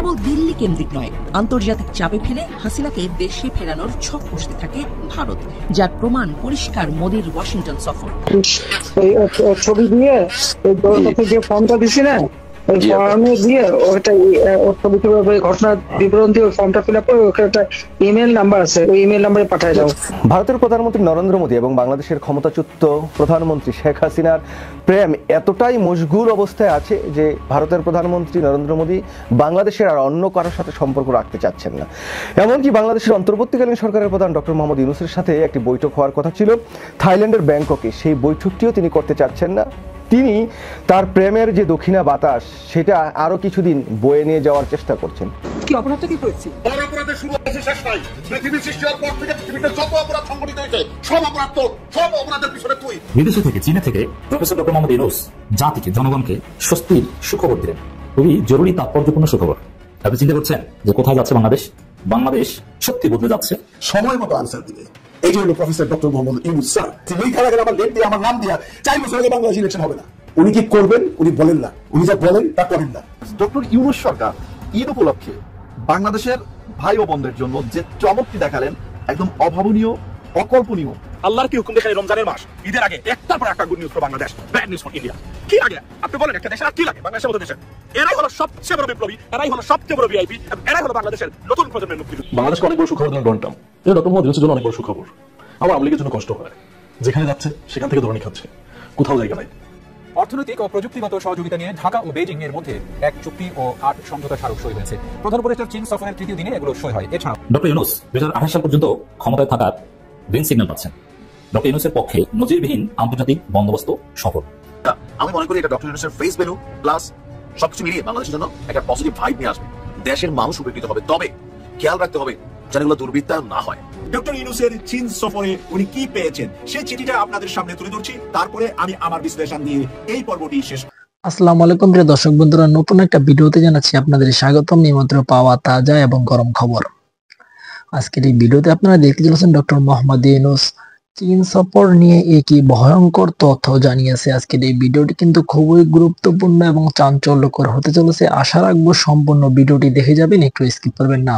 কেবল দিল্লি কেন্দ্রিক নয়, আন্তর্জাতিক চাপে ফেলে হাসিনাকে দেশে ফেরানোর ছক কষতে থাকে ভারত, যার প্রমাণ পরিষ্কার মোদির ওয়াশিংটন সফর। ছবি দিয়ে যে ফর্মটা দিছি না, ওই ফর্মে দিয়ে ওটা ঘটনা বিবরণ দিয়ে ওই ফর্মটা ফিল আপ করে ওখানে একটা ইমেল নাম্বার আছে, ওই ইমেল নাম্বারে পাঠিয়ে দাও। ভারতের প্রধানমন্ত্রী নরেন্দ্র মোদী এবং বাংলাদেশের ক্ষমতাচ্যুত প্রধানমন্ত্রী শেখ হাসিনার প্রেম এতটাই মশগুল অবস্থায় আছে যে ভারতের প্রধানমন্ত্রী নরেন্দ্র মোদী বাংলাদেশের আর অন্য কারোর সাথে সম্পর্ক রাখতে চাচ্ছেন না। এমনকি বাংলাদেশের অন্তর্বর্তীকালীন সরকারের প্রধান ডক্টর মোহাম্মদ ইউনূসের সাথে একটি বৈঠক হওয়ার কথা ছিল থাইল্যান্ডের ব্যাংককে, সেই বৈঠকটিও তিনি করতে চাচ্ছেন না। তিনি তার প্রেমের যে দক্ষিণা বাতাস সেটা আরো কিছুদিন বয়ে নিয়ে যাওয়ার চেষ্টা করছেন। কি অপরাধটা কি করেছি? অপরাধের শুরু হয়েছে শেষ নাই। পৃথিবী সৃষ্টি হওয়ার পর থেকে পৃথিবীতে যত অপরাধ সংঘটিত হয়েছে সব অপরাধ তো, সব অপরাধের পিছনে তুই। বিদেশে থেকে চীনে থেকে প্রফেসর ডক্টর মোহাম্মদ ইউনূস জাতিকে, জনগণকে স্বস্তির সুখবর দিলেন। খুবই জরুরি তাৎপর্যপূর্ণ সুখবর। আপনি চিন্তা করছেন যে কোথায় যাচ্ছে বাংলাদেশ? বাংলাদেশ সত্যি বদলে যাচ্ছে। সময় মতো আনসার দিবে। এই জন্য professor doctor Mohammad Yunus sir তিনি খেলা গেলে আমার লেট দিয়ে আমার নাম দিয়া 4 বছর আগে বাংলাদেশ ইলেকশন হবে না। উনি কি করবেন উনি বলেন না, উনি যা বলেন তা করেন না। ডক্টর ইউনূস সরকার ঈদ উপলক্ষে বাংলাদেশের ভাই ও বোনদের জন্য যে চমকটি দেখালেন একদম অভাবনীয়, অকল্পনীয়। আল্লাহর কি হুকুম দেখায় রমজানের মাস ঈদের আগে একটার পর একটা good news for Bangladesh, bad news for India. কি লাগে আপনি বলেন? একটা দেশের আর কি লাগে? বাংলাদেশের মতো দেশের এরাই হলো সবচেয়ে বড় বিপ্লবী, এরাই হলো সবচেয়ে বড় ভিআইপি, এরাই হলো বাংলাদেশের নতুন প্রজন্মের মুক্তিযুদ্ধ। বাংলাদেশকে অনেক বড় সুখবর দিলেন ডোনাল্ড ট্রাম্প। এটা ডক্টর মোহাম্মদ ইউনূসের জন্য অনেক বড় সুখবর। আমার আওয়ামী লীগের জন্য কষ্ট হয়, যেখানে যাচ্ছে সেখান থেকে ধরনি খাচ্ছে, কোথাও জায়গা নাই। অর্থনৈতিক ও প্রযুক্তিগত সহযোগিতা নিয়ে ঢাকা ও বেজিং এর মধ্যে এক চুক্তি ও 8 সমঝোতা স্মারক সই হয়েছে। প্রধান উপদেষ্টার চীন সফরের তৃতীয় দিনে এগুলো সই হয়। এছাড়া ডক্টর ইউনূস 2028 সাল পর্যন্ত ক্ষমতায় থাকার গ্রিন সিগন্যাল পাচ্ছেন। ডক্টর ইউনূসের পক্ষে নজিরবিহীন আন্তর্জাতিক বন্দোবস্ত সফল। আমি মনে করি এটা ডক্টর ইউনূসের ফেস ভ্যালু প্লাস সবকিছু মিলিয়ে বাংলাদেশের জন্য একটা পজিটিভ ভাইব নিয়ে আসবে। দেশের মানুষ উপকৃত হবে। তবে খেয়াল রাখতে হবে যেন এগুলো দুর্বৃত্তায়ন না হয়। ডক্টর ইউনূসের চীন সফরে উনি কি পেয়েছেন সেই চিঠিটা আপনাদের সামনে তুলে ধরছি, তারপরে আমি আমার বিশ্লেষণ দিয়ে এই পর্বটি শেষ। আসসালামু আলাইকুম প্রিয় দর্শক বন্ধুরা, নতুন একটা ভিডিওতে জানাচ্ছি আপনাদের স্বাগতম। নিয়মিত পাওয়া তাজা এবং গরম খবর। আজকের এই ভিডিওতে আপনারা দেখতে চলেছেন ডক্টর মোহাম্মদ ইউনূস চীন সফর নিয়ে একই ভয়ঙ্কর তথ্য জানিয়েছে। আজকের এই ভিডিওটি কিন্তু খুবই গুরুত্বপূর্ণ এবং চাঞ্চল্যকর হতে চলেছে। আশা রাখবো সম্পূর্ণ ভিডিওটি দেখে যাবেন, একটু স্কিপ করবেন না।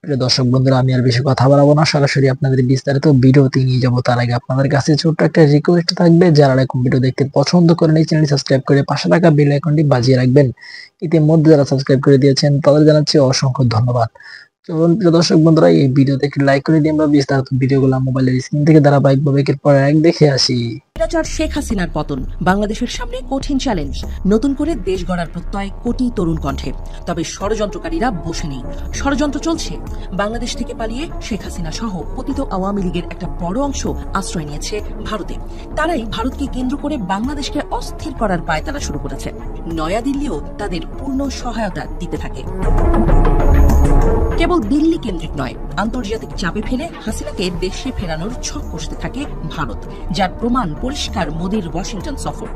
প্রিয় দর্শক বন্ধুরা, আমি আর বেশি কথা বাড়াবো না, সরাসরি আপনাদের বিস্তারিত ভিডিওতে নিয়ে যাবো। তার আগে আপনাদের কাছে ছোট্ট একটা রিকোয়েস্ট থাকবে, যারা এরকম ভিডিও দেখতে পছন্দ করেন এই চ্যানেলটি সাবস্ক্রাইব করে পাশে থাকা বেল আইকনটি বাজিয়ে রাখবেন। ইতিমধ্যে যারা সাবস্ক্রাইব করে দিয়েছেন তাদের জানাচ্ছি অসংখ্য ধন্যবাদ। চলুন প্রিয় দর্শক বন্ধুরা, এই ভিডিওতে একটি লাইক করে দিয়ে আমরা বিস্তারিত ভিডিওগুলো মোবাইলের স্ক্রিন থেকে ধারাবাহিকভাবে একের পর এক দেখে আসি। শেখ হাসিনার পতন বাংলাদেশের সামনে কঠিন চ্যালেঞ্জ। নতুন করে দেশ গড়ার প্রত্যয় কোটি তরুণ কণ্ঠে। তবে ষড়যন্ত্রকারীরা বসে নেই, ষড়যন্ত্র চলছে। বাংলাদেশ থেকে পালিয়ে শেখ হাসিনা সহ পতিত আওয়ামী লীগের একটা বড় অংশ আশ্রয় নিয়েছে ভারতে। তারাই ভারতকে কেন্দ্র করে বাংলাদেশকে অস্থির করার পায়তারা শুরু করেছে। নয়াদিল্লিও তাদের পূর্ণ সহায়তা দিতে থাকে। কেবল দিল্লি কেন্দ্রিক নয়, আন্তর্জাতিক চাপে ফেলে হাসিনাকে দেশে ফেরানোর ছক কষতে থাকে ভারত, যার প্রমাণ পরিষ্কার মোদির ওয়াশিংটন সফর।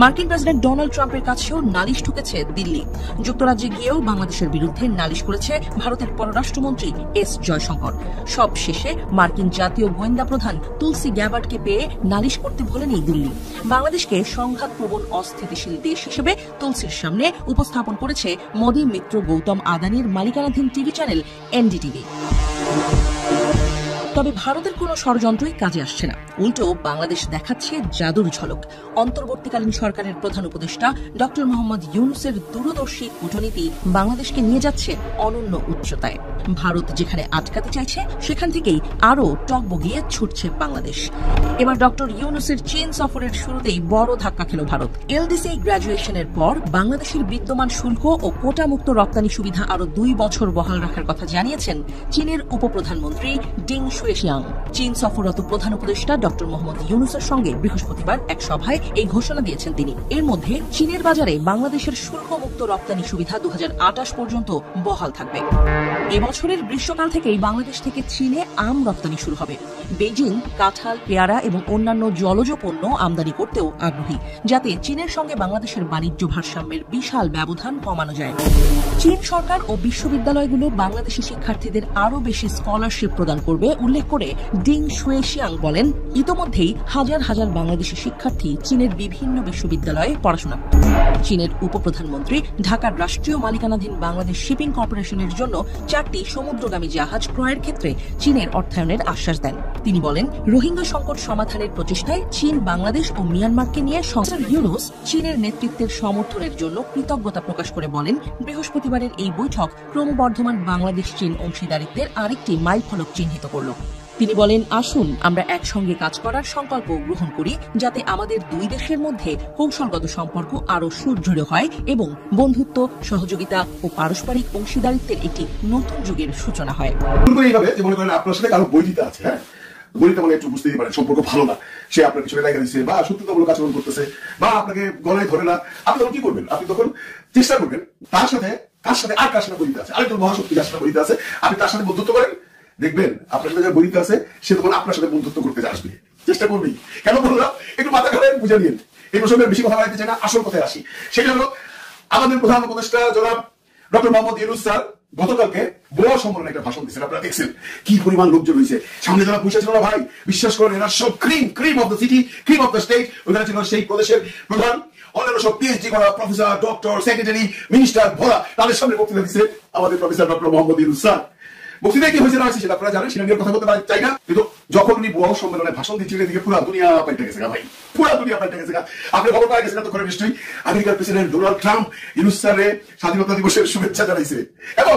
মার্কিন প্রেসিডেন্ট ডোনাল্ড ট্রাম্পের কাছেও নালিশ ঠুকেছে দিল্লি। যুক্তরাজ্যে গিয়েও বাংলাদেশের বিরুদ্ধে নালিশ করেছে ভারতের পররাষ্ট্রমন্ত্রী এস জয়শঙ্কর। সব শেষে মার্কিন জাতীয় গোয়েন্দা প্রধান তুলসি গ্যাবার্ডকে পেয়ে নালিশ করতে ভোলেনি দিল্লি। বাংলাদেশকে সংঘাতপ্রবণ অস্থিতিশীল দেশ হিসেবে তুলসির সামনে উপস্থাপন করেছে মোদি মিত্র গৌতম আদানির মালিকানাধীন টিভি চ্যানেল এনডিটিভি। তবে ভারতের কোনো ষড়যন্ত্রই কাজে আসছে না, উল্টো বাংলাদেশ দেখাচ্ছে জাদুর ঝলক। অন্তর্বর্তীকালীন সরকারের প্রধান উপদেষ্টা ডক্টর মোহাম্মদ ইউনূসের দূরদর্শী কূটনীতি বাংলাদেশকে নিয়ে যাচ্ছে অনন্য উচ্চতায়। ভারত যেখানে আটকাতে চাইছে সেখান থেকেই আরও টগবগিয়ে ছুটছে বাংলাদেশ। এবার ডক্টর ইউনূসের চীন সফরের শুরুতেই বড় ধাক্কা খেল ভারত। এলডিসি গ্র্যাজুয়েশনের পর বাংলাদেশের বিদ্যমান শুল্ক ও কোটামুক্ত রপ্তানি সুবিধা আরও 2 বছর বহাল রাখার কথা জানিয়েছেন চীনের উপপ্রধানমন্ত্রী ডিং শুয়েশিয়াং। চীন সফররত প্রধান উপদেষ্টা ডক্টর মোহাম্মদ ইউনূসের সঙ্গে বৃহস্পতিবার এক সভায় এই ঘোষণা দিয়েছেন তিনি। এর মধ্যে চীনের বাজারে বাংলাদেশের শুল্কমুক্ত রপ্তানি সুবিধা 2028 পর্যন্ত বহাল থাকবে। এবছরের গ্রীষ্মকাল থেকেই বাংলাদেশ থেকে চীনে আম রপ্তানি শুরু হবে। বেজিং কাঁঠাল, পেয়ারা এবং অন্যান্য জলজ পণ্য আমদানি করতেও আগ্রহী, যাতে চীনের সঙ্গে বাংলাদেশের বাণিজ্য ভারসাম্যের বিশাল ব্যবধান কমানো যায়। চীন সরকার ও বিশ্ববিদ্যালয়গুলো বাংলাদেশি শিক্ষার্থীদের আরও বেশি স্কলারশিপ প্রদান করবে উল্লেখ উল্লেখ করে ডিং শুয়েশিয়াং বলেন, ইতোমধ্যেই হাজার হাজার বাংলাদেশি শিক্ষার্থী চীনের বিভিন্ন বিশ্ববিদ্যালয়ে পড়াশোনা করছে। চীনের উপপ্রধানমন্ত্রী ঢাকার রাষ্ট্রীয় মালিকানাধীন বাংলাদেশ শিপিং কর্পোরেশনের জন্য 4টি সমুদ্রগামী জাহাজ ক্রয়ের ক্ষেত্রে চীনের অর্থায়নের আশ্বাস দেন। তিনি বলেন, রোহিঙ্গা সংকট সমাধানের প্রচেষ্টায় চীন বাংলাদেশ ও মিয়ানমারকে নিয়ে সংসদ ইউনুস চীনের নেতৃত্বের সমর্থনের জন্য কৃতজ্ঞতা প্রকাশ করে বলেন, বৃহস্পতিবারের এই বৈঠক ক্রমবর্ধমান বাংলাদেশ চীন অংশীদারিত্বের আরেকটি মাইলফলক চিহ্নিত করল। তিনি বলেন, আসুন আমরা একসঙ্গে কাজ করার সংকল্প গ্রহণ করি, যাতে আমাদের দুই দেশের মধ্যে কৌশলগত সম্পর্ক আরো সুদৃঢ় হয় এবং বন্ধুত্ব, সহযোগিতা ও পারস্পরিক অংশীদারিত্বের একটি নতুন যুগের সূচনা হয়। এইভাবে যে মনে করেন আপনার সাথে কারো বৈরিতা আছে, হ্যাঁ, বৈরিতা মানে একটু বুঝতেই পারেন সম্পর্ক ভালো না, সে আপনার পিছনে লাগা দিচ্ছে বা শত্রুতামূলক আচরণ করতেছে বা আপনাকে গলায় ধরে না, আপনি তখন কি করবেন? আপনি তখন চেষ্টা করবেন তার সাথে কার সাথে বৈরিতা আছে, আরেকজন মহাশক্তি যার সাথে বৈরিতা আছে, আপনি তার সাথে বন্ধুত্ব করেন, দেখবেন আপনার সাথে যার বৈরিতা আছে সে তখন আপনার সাথে বন্ধুত্ব করতে আসবে, চেষ্টা করবেই। কেন বললাম? একটু মাথা ঘামেন, বুঝে নিন। এই প্রসঙ্গে বেশি কথা বলতে চাই না, আসল কথায় আসি। সেটা হলো আমাদের প্রধান উপদেষ্টা জনাব ডক্টর মোহাম্মদ ইউনূস স্যার গতকালকে বোয়া সম্মেলনে একটা ভাষণ দিচ্ছেন। আপনারা দেখছেন কি পরিমাণ লোকজন হয়েছে, সামনে যারা বসে ছিল না ভাই, বিশ্বাস করেন এরা সব cream of the city, cream of the state. ওখানে ছিল সেই প্রদেশের প্রধান, অন্যান্য সব পিএইচডি করা প্রফেসর, ডক্টর, সেক্রেটারি, মিনিস্টার ভরা, তাদের সামনে বক্তৃতা দিচ্ছে আমাদের professor doctor Mohammad Yunus sir. বক্তৃতায় কি হয়েছে না হয়েছে সেটা আপনারা জানেন, সেটা নিয়ে কথা বলতে চাই না, কিন্তু যখন উনি বোয়া সম্মেলনে ভাষণ দিচ্ছিলেন এদিকে পুরো দুনিয়া পাল্টে গেছে ভাই, পুরো দুনিয়া পাল্টে গেছে। আপনি খবর পাওয়া গেছেন তখন নিশ্চয়ই আমেরিকার প্রেসিডেন্ট ডোনাল্ড ট্রাম্প ইউনূস স্যারের স্বাধীনতা দিবসের শুভেচ্ছা জানাইছে এবং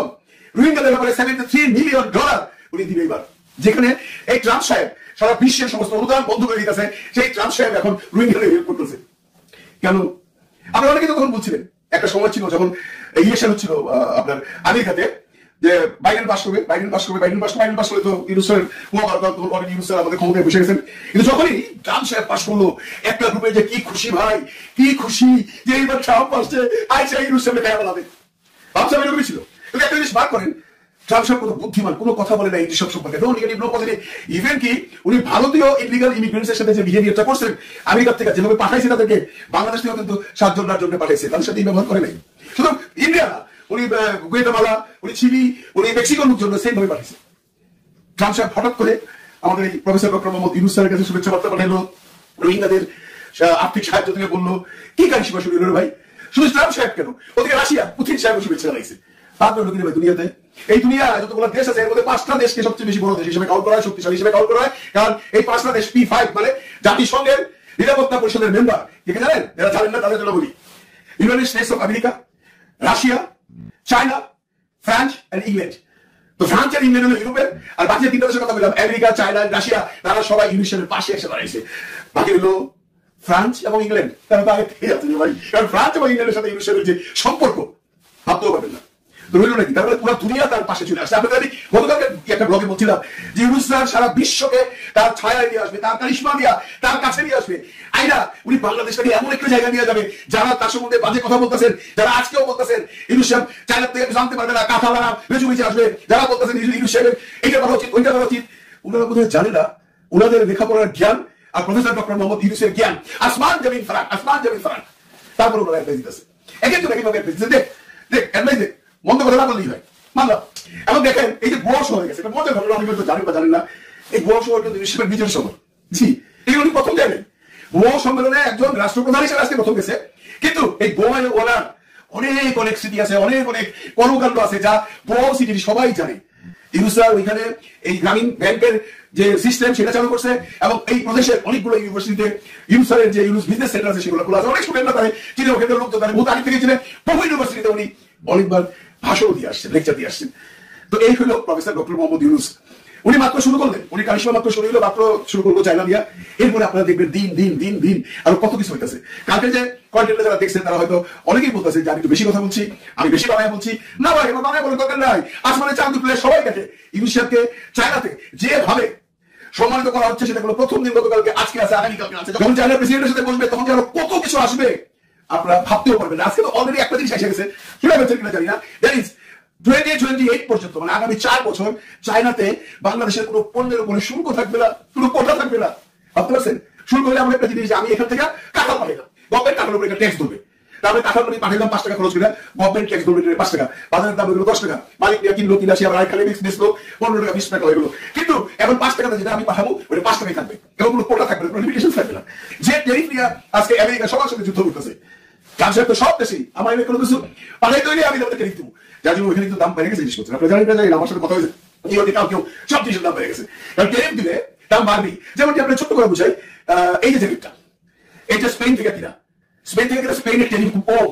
রোহিঙ্গাদের ব্যাপারে $73 মিলিয়ন উনি দিবে এবার। যেখানে এই ট্রাম্প সাহেব সারা বিশ্বের সমস্ত অনুদান বন্ধ করে দিতেছে, সেই ট্রাম্প সাহেব এখন রোহিঙ্গাদের হেল্প করতেছে। কেন? আপনারা অনেকে তখন বলছিলেন, একটা সময় ছিল যখন ইলেকশন হচ্ছিল আপনার আমেরিকাতে, যে বাইডেন পাস করবে তো ইউনূস স্যার আমাদের ক্ষমতায় বসে গেছেন। কিন্তু যখনই ট্রাম্প সাহেব পাস করলো, একটা গ্রুপে যে কি খুশি ভাই, কি খুশি যে এইবার ট্রাম্প আসছে, আইসা ইউনূস সাহেব খেয়া বলাবে, ভাবসাব এরকমই ছিল। কিন্তু একটা জিনিস বার করেন, ট্রাম্প সাহেব কত বুদ্ধিমান, কোনো কথা বলে না এই সব সম্পর্কে, no negative no positive. Even কি উনি ভারতীয় ইলিগাল ইমিগ্রেন্টসের সাথে যে বিহেভিয়ারটা করছেন আমেরিকার থেকে, যেভাবে পাঠাইছে তাদেরকে, বাংলাদেশ থেকেও কিন্তু 7 জনের জন্য পাঠাইছে, তাদের সাথে ব্যবহার করে নাই। শুধু ইন্ডিয়া, উনি গুয়েতামালা, উনি চিলি, উনি মেক্সিকোর জন্য সেম ভাবে পাঠিয়েছে। ট্রাম্প সাহেব হঠাৎ করে আমাদের এই প্রফেসর ডক্টর মোহাম্মদ ইউনূস স্যারের কাছে শুভেচ্ছা বার্তা পাঠাইলো, রোহিঙ্গাদের আর্থিক সাহায্য থেকে বললো, কি কারিশমা শুরু হলো ভাই। শুধু ট্রাম্প সাহেব কেন, ওদিকে রাশিয়া পুতিন সাহেব শুভেচ্ছা জানাইছে। তারপরে লোকের ভাই দুনিয়াতে, এই দুনিয়া যতগুলো দেশ আছে এর মধ্যে 5টা দেশকে সবচেয়ে বেশি বড় দেশ হিসেবে কাউন্ট করা হয়, শক্তিশালী হিসেবে কাউন্ট করা হয়, কারণ এই 5টা দেশ P5 মানে জাতিসংঘের নিরাপত্তা পরিষদের মেম্বার। কে জানেন? যারা জানেন না তাদের জন্য বলি, United States of America, Russia, China, France and England. তো ফ্রান্স আর ইংল্যান্ড হলো ইউরোপের, আর বাকি 3টা দেশের কথা বললাম, আমেরিকা, চায়না, রাশিয়া, তারা সবাই ইউনিসেফের পাশে এসে দাঁড়াইছে। বাকি হলো ফ্রান্স এবং ইংল্যান্ড, তারা তো আগে থেকে আছে ভাই, কারণ ফ্রান্স এবং ইংল্যান্ডের সাথে ইউনিসেফের যে সম্পর্ক ভাবতেও পারবেন না। তো রইল নাকি, তারপরে পুরো দুনিয়া তার পাশে চলে আসছে। আপনাদের আমি গতকালকে একটা ব্লগে বলছিলাম যে ইউনূস স্যার সারা বিশ্বকে তার ছায়া নিয়ে আসবে, তার কারিশমা দিয়া তার কাছে নিয়ে আসবে। আইনা উনি বাংলাদেশকে এমন একটা জায়গা নিয়ে যাবে, যারা তার সম্বন্ধে বাজে কথা বলতেছেন, যারা আজকেও বলতেছেন ইউনূস সাহেব চায়না থেকে জানতে পারবে না, কাঁথালারা বেঁচে বেঁচে আসবে, যারা বলতেছেন ইউনূস সাহেবের এইটা করা উচিত ওইটা করা উচিত, ওনারা বোধহয় জানে না ওনাদের লেখাপড়ার জ্ঞান আর প্রফেসর ডক্টর মোহাম্মদ ইউনূসের জ্ঞান আসমান জমিন ফারাক, আসমান জমিন ফারাক। তারপর ওনারা অ্যাডভাইস দিতেছে, একজন একইভাবে অ্যাডভাইস দিচ্ছে, দেখ অ্যাডভাইস দেখ, মন্দ কথা না বললেই হয়, মানলাম। এখন দেখেন এই যে গোয়া শহর গেছে, এটা মজার ঘটনা, অনেকে তো জানেন বা জানেন না, এই গোয়া শহর কিন্তু ইউনূসের নিজের শহর। জি, এগুলো উনি প্রথম জানেন, গোয়া সম্মেলনে একজন রাষ্ট্রপ্রধান হিসেবে আজকে প্রথম গেছে, কিন্তু এই গোয়ায় ওনার অনেক অনেক স্মৃতি আছে, অনেক অনেক কর্মকাণ্ড আছে যা গোয়া সিটির সবাই জানে। ইউনূস স্যার ওইখানে এই গ্রামীণ ব্যাংকের যে সিস্টেম সেটা চালু করছে এবং এই প্রদেশের অনেকগুলো ইউনিভার্সিটিতে ইউনূস স্যারের যে ইউনূস বিজনেস সেন্টার আছে সেগুলো খোলা আছে, অনেক স্টুডেন্টরা তাদের চিনে, ওখানে লোক তো তাদের বহুত আগে থেকে ছিলেন, বহু ইউনিভার্সিটিতে উনি অনেকবার ভাষণ দিয়ে আসছেন, লেকচার দিয়ে আসছেন। তো এই হলো প্রফেসর ডক্টর মোহাম্মদ ইউনূস। উনি মাত্র শুরু করলেন, উনি কারিশমা মাত্র শুরু হলো, মাত্র শুরু করলো চায়না দিয়া। এরপরে আপনারা দেখবেন দিন দিন দিন দিন আরো কত কিছু হইতেছে। কালকে যে কন্টেন্টে যারা দেখছেন তারা হয়তো অনেকেই বলতেছে যে আমি একটু বেশি কথা বলছি, আমি বেশি বানায় বলছি। না ভাই, এবার বানায় বলার দরকার নাই, আসমানে চাঁদ তুলে সবাই দেখে। ইউনূস সাহেবকে চায়নাতে যেভাবে সম্মানিত করা হচ্ছে সেটা কোনো প্রথম দিন, গতকালকে, আজকে আছে, আগামীকালকে আছে। যখন চায়নার প্রেসিডেন্টের সাথে বসবে তখন আরো কত কিছু আসবে আপনারা ভাবতেও পারবেন না। আজকে তো অলরেডি একটা জিনিস এসে গেছে, শুনে গেছেন কিনা জানি না, দ্যাট ইজ 2028 পর্যন্ত, মানে আগামী 4 বছর চায়নাতে বাংলাদেশের কোনো পণ্যের উপরে শুল্ক থাকবে না, কোনো কোটা থাকবে না। ভাবতে পারছেন? শুল্ক হলে আমরা একটা জিনিস, আমি এখান থেকে কাঁঠাল পাঠাইলাম, গভর্নমেন্ট কাঁঠালের উপরে একটা ট্যাক্স ধরবে। তারপরে কাঁঠাল আমি পাঠাইলাম 5 টাকা খরচ করে, গভর্নমেন্ট ট্যাক্স গভর্নমেন্টের 5 টাকা, বাজারের দাম হলো 10 টাকা, মালিক নিয়ে কিনলো, কিনা সে আবার আরেকখানে বেচলো 15 টাকা 20 টাকা হয়ে গেলো। কিন্তু এখন 5 টাকাতে যেটা আমি পাঠাবো ওটা 5 টাকাই থাকবে, এবং কোনো কোটা থাকবে না, কোনো লিমিটেশন থাকবে না। যে ট্যারিফ নিয়ে আজকে আমেরিকা সবার সাথে যুদ্ধ করতেছে, কারণ তো সব দেশেই আমার কোনো কিছু পাঠাইতে হইলে আমি তাদের ট্যারিফ দেবো, যার জন্য ওইখানে কিন্তু দাম বেড়ে গেছে জিনিসপত্র। আপনারা জানেন না, আমার সাথে কথা হয়েছে, নিউইয়র্কে কালকেও সব জিনিসের দাম বেড়ে গেছে, কারণ ট্যারিফ দিলে দাম বাড়বেই। যেমনটি আপনি ছোট্ট করে বুঝাই, এই যে জ্যাকেটটা, এটা স্পেন থেকে কিনা, স্পেনের ট্যারিফ খুব কম,